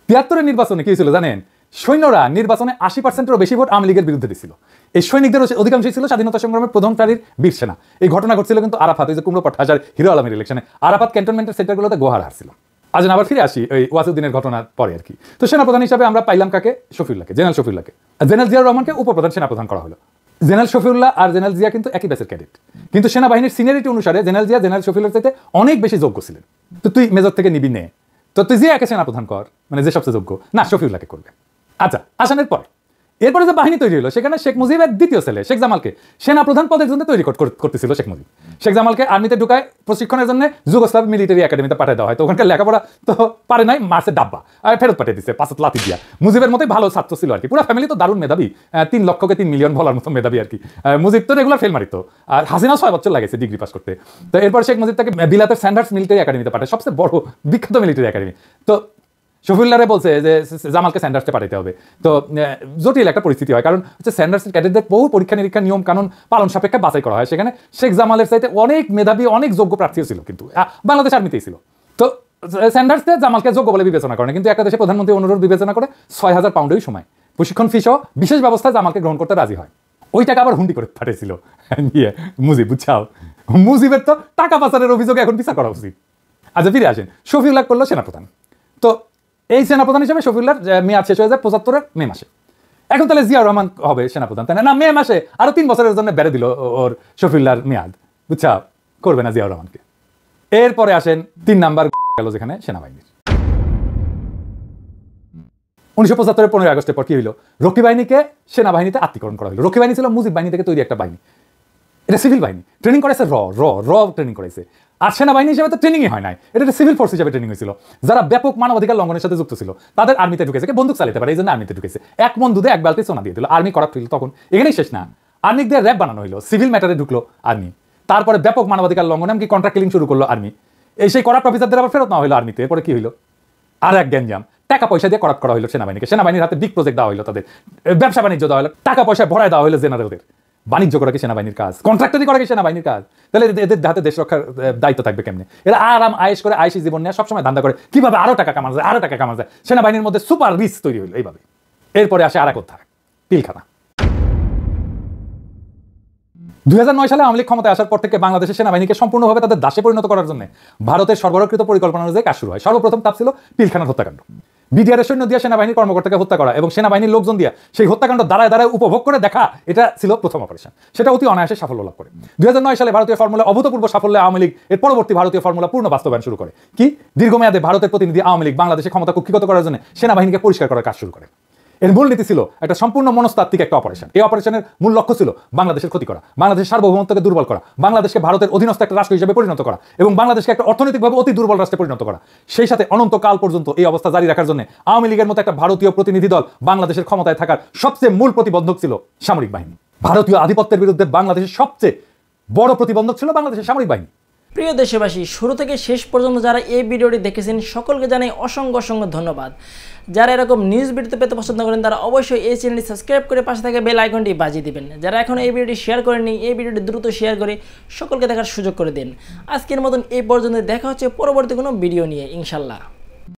73-এর নির্বাচনে কি ছিল জানেন? সৈন্যরা নির্বাচনে 80%-এরও বেশি ভোট আওয়ামী লীগের বিরুদ্ধে দিছিল। এই সৈনিকদের অধিকাংশই ছিল স্বাধীনতা সংগ্রামের প্রথম সারির বীর সেনা। এই ঘটনা ঘটছিল কিন্তু আরাফাত, ওই যে কুমড়োপাট হাজার হিরো আলমের ইলেকশনে আরাফাত ক্যান্টনমেন্টের সেক্টরগুলোতে গোহার হারছিল। আজ আবার ফিরে আসি ওই ওয়াসিউদ্দিনের ঘটনার পরে আর কি। তো সেনাপ্রধান হিসাবে আমরা পাইলাম কাকে? শফিউল্লাহকে, জেনারেল শফিউল্লাহকে। জেনারেল জিয়াউর রহমানকে উপপ্রধান সেনাপ্রধান করা হলো। জেনারেল শফিউল্লাহ আর জেনারেল জিয়া কিন্তু একই ব্যাচের ক্যাডেট, কিন্তু সেনাবাহিনীর সিনিয়রিটি অনুসারে জেনারেল জিয়া জেনারেল শফিউল্লাহর চাইতে অনেক বেশি যোগ্য ছিলেন। তো তুই মেজর থেকে নিবি নে, তো তুই জিয়াকে সেনাপ্রধান কর, মানে যে সবচেয়ে যোগ্য, না শফিউল্লাহকে করবে। আচ্ছা, আসানের পর এরপরে যে বাহিনী তৈরি হলো সেখানে শেখ মুজিবের দ্বিতীয় ছেলে শেখ জামালকে সেনাপ্রধান পদের জন্য তৈরি করতেছিল শেখ মুজিব। শেখ জামালকে আর্মিতে ঢুকায় প্রশিক্ষণের জন্য যুগোস্লাভ মিলিটারি একাডেমিতে পাঠিয়ে দেওয়া হয়। তো ওখানকার লেখাপড়া তো পারে নাই, মার্সের ডাব্বা আর ফেরত পাঠিয়ে দিচ্ছে 5 লাথি দিয়া। মুজিবের মতোই ভালো ছাত্র ছিল আর কি, পুরো ফ্যামিলি তো দারুণ মেধাবী, 3 লক্ষকে 3 মিলিয়ন বলার মতো মেধাবী আর কি। মুজিব তো রেগুলার ফেল মারিত, আর হাসিনা 6 বছর লাগেছে ডিগ্রি পাস করতে। তো এরপর শেখ মুজিব তাকে বিলাতের স্যান্ডার্স মিলিটারি একাডেমিতে পাঠায়, সবচেয়ে বড় বিখ্যাত মিলিটারি একাডেমি। তো শফিউল্লাহরে বলছে যে জামালকে স্যান্ডার্সে পাঠাতে হবে। তো জটিল একটা পরিস্থিতি হয়, কারণ হচ্ছে স্যান্ডার্সের ক্যাডেটদের বহু পরীক্ষা নিরীক্ষা নিয়ম কানুন পালন সাপেক্ষে বাছাই করা হয়। সেখানে শেখ জামালের চাইতে অনেক মেধাবী অনেক যোগ্য প্রার্থীও ছিল, কিন্তু বাংলাদেশ আর্মিতেই ছিল। তো স্যান্ডার্সে জামালকে যোগ্য বলে বিবেচনা করে না, কিন্তু একটা দেশে প্রধানমন্ত্রী অনুরোধ বিবেচনা করে 6000 পাউন্ডের সময় প্রশিক্ষণ ফি সহ বিশেষ ব্যবস্থায় জামালকে গ্রহণ করতে রাজি হয়। ওই টাকা আবার হুন্ডি করে পাঠিয়েছিল মুজিব, বুঝছাও। মুজিবের তো টাকা পাচারের অভিযোগে এখন বিচার করা উচিত। আচ্ছা, ফিরে আসেন। শফিউল্লাহ করলো সেনাপ্রধান। তো এই সেনাপ্রধান হিসেবে শফিউল্লাহর মেয়াদ শেষ হয়ে যায় 75-এর মে মাসে। এখন তাহলে জিয়াউর রহমান হবে সেনাপ্রধান, তাই না? মে মাসে আরো 3 বছরের জন্য বেড়ে দিল ওর শফিউল্লাহর মেয়াদ, বুঝছা, করবে না জিয়াউর রহমানকে। এরপরে আসেন 3 নাম্বার গেল যেখানে সেনাবাহিনীর। 1975-এর 15 আগস্টের পর কি হইল? রক্ষী বাহিনীকে সেনাবাহিনীতে আত্মীকরণ করা হলো। রক্ষী বাহিনী ছিল মুজিব বাহিনী থেকে তৈরি একটা বাহিনী, এটা সিভিল বাহিনী। ট্রেনিং করাইছে র ট্রেনিং করাইছে। আর সেনাবাহিনী হিসেবে তো ট্রেনিংই হয় নাই, এটা একটা সিভিল ফোর্স হিসেবে ট্রেনিং হয়েছিল। যারা ব্যাপক মানবাধিকার লঙ্ঘনের সাথে যুক্ত ছিল তাদের আর্মিতে ঢুকেছে, বন্দুক চালাতে পারে এই জন্য আর্মিতে ঢুকেছে। 1 মণ দুধে 1 বালতি সোনা দিয়ে দিল। আর্মি করাপ্ট হইল। তখন এখানেই শেষ না, আর্মি দিয়ে র্যাব বানানো হইলো, সিভিল ম্যাটারে ঢুকলো আর্মি। তারপরে ব্যাপক মানবাধিকার লঙ্ঘন, এমনকি কন্ট্রাক্ট কিলিং শুরু করলো আর্মি। সেই করাপ্ট অফিসারদের আবার ফেরত নেওয়া হইলো আর্মিতে। এরপরে কি হইলো? আর এক গ্যাঞ্জাম, টাকা পয়সা দিয়ে করাপ্ট করা হইলো সেনাবাহিনীকে। সেনাবাহিনীর হাতে বিগ প্রজেক্ট দেওয়া হইলো, তাদের ব্যবসা বাণিজ্য দেওয়া হলো, টাকা পয়সা ভরায় দেওয়া হইলো জেনারেলদের। বাণিজ্য করা কি সেনাবাহিনীর কাজ? কন্ট্রাক্টরি করা কি সেনাবাহিনীর কাজ? তাহলে এদের হাতে দেশ রক্ষার দায়িত্ব থাকবে কেমনে? এরা আরাম আয়েশ করে আয়েশি জীবন নিয়ে সবসময় ধান্দা করে কিভাবে আরো টাকা কামানো যায়। সেনাবাহিনীর মধ্যে সুপার রিস্ক তৈরি হইলো এইভাবে। এরপরে আসে আরেক অধ্যায়, পিলখানা। 2009 সালে আওয়ামী লীগ ক্ষমতায় আসার পর থেকে বাংলাদেশের সেনাবাহিনীকে সম্পূর্ণভাবে তাদের দাসে পরিণত করার জন্য ভারতের সরবরাহকৃত পরিকল্পনা অনুযায়ী কাজ শুরু হয়। সর্বপ্রথম তাপ ছিল পিলখানার হত্যাকাণ্ড। বিডিআরের সৈন্য দিয়ে সেনাবাহিনীর কর্মকর্তাকে হত্যা করা এবং সেনাবাহিনীর লোকজন দিয়ে সেই হত্যাকাণ্ড দাঁড়ায় উপভোগ করে দেখা, এটা ছিল প্রথম অপারেশন। সেটা অতি অনায়াসে সাফল্য লাভ করে। 2009 সালে ভারতীয় ফর্মুলা অভূতপূর্ব সাফল্যে আওয়ামী লীগ এর পরবর্তী ভারতীয় ফর্মুলা পূর্ণ বাস্তবায়ন শুরু করে। কি? দীর্ঘমেয়াদে ভারতের প্রতিনিধি আওয়ামী লীগ বাংলাদেশে ক্ষমতা কুক্ষিগত করার জন্য সেনাবাহিনীকে পরিষ্কার করার কাজ শুরু করে। এর মূল নীতি ছিল একটা সম্পূর্ণ মনস্তাত্ত্বিক একটা অপারেশন। এই অপারেশনের মূল লক্ষ্য ছিল বাংলাদেশের ক্ষতি করা, বাংলাদেশের সার্বভৌমত্বকে দুর্বল করা, বাংলাদেশকে ভারতের অধীনস্থ একটা রাষ্ট্র হিসেবে পরিণত করা এবং বাংলাদেশকে একটা অর্থনৈতিকভাবে অতি দুর্বল রাষ্ট্রে পরিণত করা। সেই সাথে অনন্তকাল পর্যন্ত এই অবস্থা জারি রাখার জন্য আওয়ামী লীগের মতো একটা ভারতীয় প্রতিনিধি দল বাংলাদেশের ক্ষমতায় থাকার সবচেয়ে মূল প্রতিবন্ধক ছিল সামরিক বাহিনী। ভারতীয় আধিপত্যের বিরুদ্ধে বাংলাদেশের সবচেয়ে বড় প্রতিবন্ধক ছিল বাংলাদেশের সামরিক বাহিনী। প্রিয় দেশবাসী, শুরু থেকে শেষ পর্যন্ত যারা এই ভিডিওটি দেখেছেন সকলকে জানাই অসংখ্য ধন্যবাদ। যারা এরকম নিউজ ভিডিও পেতে পছন্দ করেন তারা অবশ্যই এই চ্যানেলটি সাবস্ক্রাইব করে পাশে থাকা বেল আইকনটি বাজিয়ে দিবেন। যারা এখন এই ভিডিওটি শেয়ার করেননি, এই ভিডিওটি দ্রুত শেয়ার করে সকলকে দেখার সুযোগ করে দিন। আজকের মতন এই পর্যন্ত, দেখা হচ্ছে পরবর্তী কোনো ভিডিও নিয়ে ইনশাল্লাহ।